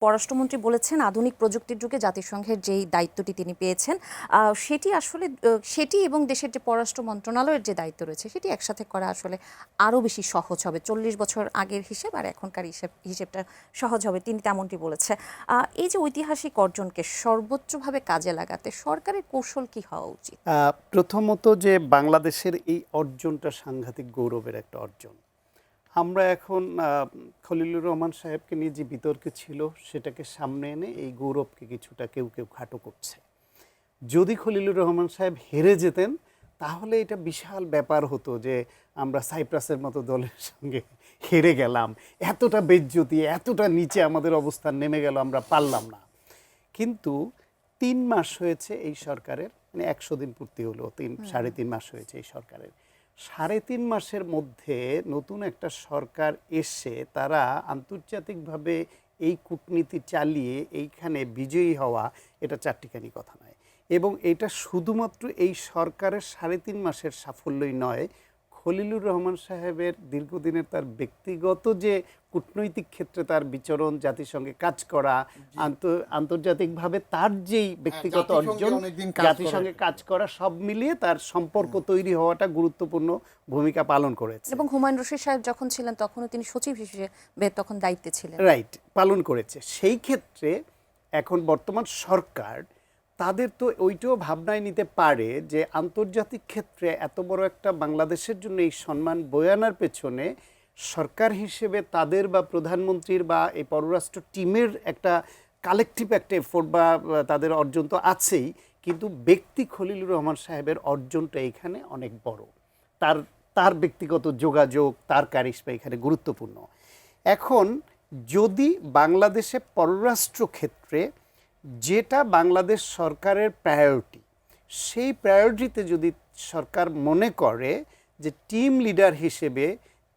পররাষ্ট্রমন্ত্রী বলেছেন আধুনিক প্রযুক্তির যুগে জাতিসংঘের যেই দায়িত্বটি তিনি পেয়েছেন সেটি আসলে সেটি এবং দেশের যে পররাষ্ট্র মন্ত্রণালয়ের যে দায়িত্ব রয়েছে সেটি একসাথে করা আসলে আরও বেশি সহজ হবে। 40 বছর আগের হিসেব আর এখনকার হিসেবটা সহজ হবে, তিনি তেমনটি বলেছে। এই যে ঐতিহাসিক অর্জনকে সর্বোচ্চভাবে কাজে লাগাতে সরকারের কৌশল কি হওয়া উচিত? প্রথমত যে বাংলাদেশের এই অর্জনটা সাংঘাতিক গৌরবের একটা অর্জন। আমরা এখন খলিলুর রহমান সাহেবকে নিয়ে যে বিতর্ক ছিল সেটাকে সামনে এনে এই গৌরবকে কিছুটা কেউ কেউ খাটো করছে। যদি খলিলুর রহমান সাহেব হেরে যেতেন তাহলে এটা বিশাল ব্যাপার হতো যে আমরা সাইপ্রাসের মতো দলের সঙ্গে হেরে গেলাম, এতটা বেজ্জতি, এতটা নিচে আমাদের অবস্থান নেমে গেল, আমরা পারলাম না। কিন্তু 3 মাস হয়েছে এই সরকারের, মানে 100 দিন পূর্তি হলো, 3.5 মাস হয়েছে এই সরকারের। 3.5 মাসের মধ্যে নতুন একটা সরকার এসে তারা আন্তর্জাতিকভাবে এই কূটনীতি চালিয়ে এইখানে বিজয়ী হওয়া, এটা চারটিখানি কথা নয়। এবং এটা শুধুমাত্র এই সরকারের 3.5 মাসের সাফল্যই নয়, খলিলুর রহমান সাহেবের দীর্ঘদিনের তার ব্যক্তিগত যে কূটনৈতিক ক্ষেত্রে তার বিচরণ, জাতিসংঘে কাজ করা, আন্তর্জাতিকভাবে তার যেই ব্যক্তিগত অর্জন, জাতিসংঘে কাজ করা, সব মিলিয়ে তার সম্পর্ক তৈরি হওয়াটা গুরুত্বপূর্ণ ভূমিকা পালন করেছে। এবং হুমায়ুন রশিদ সাহেব যখন ছিলেন তখনও তিনি সচিব হিসেবে তখন দায়িত্বে ছিলেন, রাইট, পালন করেছে। সেই ক্ষেত্রে এখন বর্তমান সরকার তাদের তো ওইটাও ভাবনায় নিতে পারে যে আন্তর্জাতিক ক্ষেত্রে এত বড় একটা বাংলাদেশের জন্য এই সম্মান বয়ে আনার পেছনে সরকার হিসেবে তাদের বা প্রধানমন্ত্রীর বা এই পররাষ্ট্র টিমের একটা কালেকটিভ একটা এফোর্ট বা তাদের অর্জন তো আছেই, কিন্তু ব্যক্তি খলিলুর রহমান সাহেবের অর্জনটা এখানে অনেক বড়। তার ব্যক্তিগত যোগাযোগ, তার কারিশমা এখানে গুরুত্বপূর্ণ। এখন যদি বাংলাদেশে পররাষ্ট্র ক্ষেত্রে যেটা বাংলাদেশ সরকারের প্রায়োরিটি, সেই প্রায়োরিটিতে যদি সরকার মনে করে যে টিম লিডার হিসেবে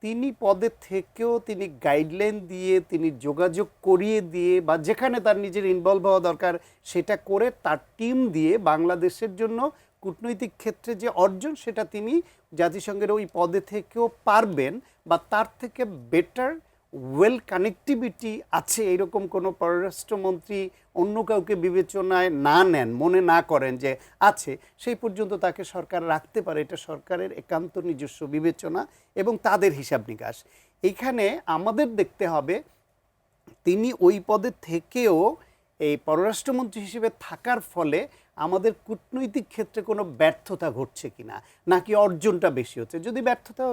তিনি পদে থেকেও তিনি গাইডলাইন দিয়ে, তিনি যোগাযোগ করিয়ে দিয়ে, বা যেখানে তার নিজের ইনভলভ হওয়া দরকার সেটা করে তার টিম দিয়ে বাংলাদেশের জন্য কূটনৈতিক ক্ষেত্রে যে অর্জন সেটা তিনি জাতিসংঘের ওই পদে থেকেও পারবেন, বা তার থেকে বেটার ওয়েল কানেক্টিভিটি আছে এরকম কোনো পররাষ্ট্রমন্ত্রী অন্য কাউকে বিবেচনায় না নেন, মনে না করেন যে আছে, সেই পর্যন্ত তাকে সরকার রাখতে পারে। এটা সরকারের একান্ত নিজস্ব বিবেচনা এবং তাদের হিসাব নিকাশ। এইখানে আমাদের দেখতে হবে তিনি ওই পদে থেকেও এই পররাষ্ট্রমন্ত্রী হিসেবে থাকার ফলে আমাদের কূটনৈতিক ক্ষেত্রে কোনো ব্যর্থতা ঘটছে কিনা, নাকি অর্জনটা বেশি হচ্ছে। যদি ব্যর্থতা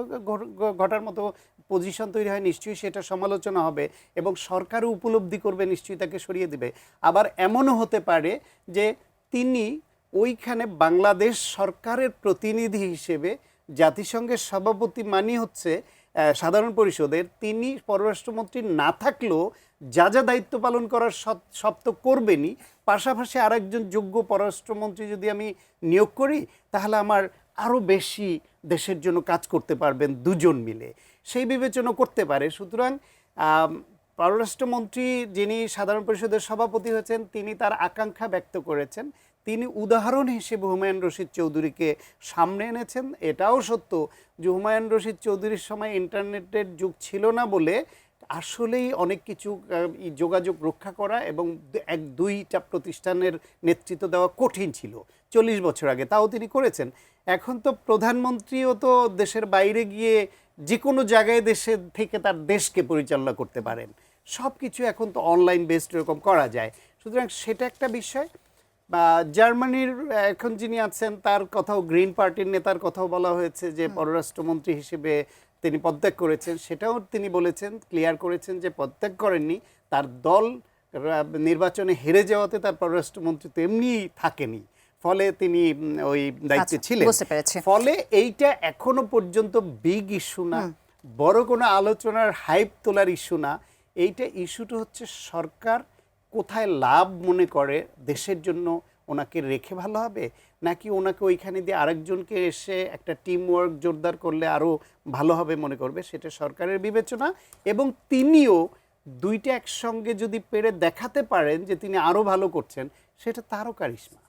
ঘটার মতো পজিশন তৈরি হয় নিশ্চয়ই সেটা সমালোচনা হবে এবং সরকারও উপলব্ধি করবে, নিশ্চয়ই তাকে সরিয়ে দেবে। আবার এমনও হতে পারে যে তিনি ওইখানে বাংলাদেশ সরকারের প্রতিনিধি হিসেবে, জাতিসংঘের সভাপতি মানি হচ্ছে সাধারণ পরিষদের, তিনি পররাষ্ট্রমন্ত্রী না থাকলেও যা যা দায়িত্ব পালন করার সব তো করবেনই, পাশাপাশি আরেকজন যোগ্য পররাষ্ট্রমন্ত্রী যদি আমি নিয়োগ করি তাহলে আমার আরও বেশি দেশের জন্য কাজ করতে পারবেন দুজন মিলে, সেই বিবেচনা করতে পারে। সুতরাং পররাষ্ট্রমন্ত্রী যিনি সাধারণ পরিষদের সভাপতি হয়েছেন তিনি তার আকাঙ্ক্ষা ব্যক্ত করেছেন, তিনি উদাহরণ হিসেবে হুমায়ুন রশিদ চৌধুরীকে সামনে এনেছেন। এটাও সত্য যে হুমায়ুন রশিদ চৌধুরীর সময় ইন্টারনেটের যুগ ছিল না বলে আসলেই অনেক কিছু যোগাযোগ রক্ষা করা এবং 1-2টা প্রতিষ্ঠানের নেতৃত্ব দেওয়া কঠিন ছিল 40 বছর আগে, তাও তিনি করেছেন। এখন তো প্রধানমন্ত্রীও তো দেশের বাইরে গিয়ে যে কোনো জায়গায় দেশে থেকে তার দেশকে পরিচালনা করতে পারেন, সব কিছু এখন তো অনলাইন বেসড এরকম করা যায়। সুতরাং সেটা একটা বিষয়। বা জার্মানির এখন যিনি আছেন তার কথাও, গ্রিন পার্টির নেতার কথাও বলা হয়েছে যে পররাষ্ট্রমন্ত্রী হিসেবে তিনি পদত্যাগ করেছেন, সেটাও তিনি বলেছেন, ক্লিয়ার করেছেন যে পদত্যাগ করেননি, তার দল নির্বাচনে হেরে যাওয়াতে তার পররাষ্ট্রমন্ত্রী তো এমনি থাকেনি, ফলে তিনি ওই দায়িত্বে ছিলেন। ফলে এইটা এখনো পর্যন্ত বিগ ইস্যু না, বড় কোনো আলোচনার হাইপ তোলার ইস্যু না। এইটা ইস্যুটা হচ্ছে সরকার কোথায় লাভ মনে করে দেশের জন্য ওনাকে রেখে ভালো হবে, নাকি ওনাকে ওইখানে দিয়ে আরেকজনকে এসে একটা টিম ওয়ার্ক জোরদার করলে আরও ভালো হবে মনে করবে, সেটা সরকারের বিবেচনা। এবং তিনিও দুইটা একসঙ্গে যদি পেরে দেখাতে পারেন যে তিনি আরও ভালো করছেন, সেটা তারও কারিশমা।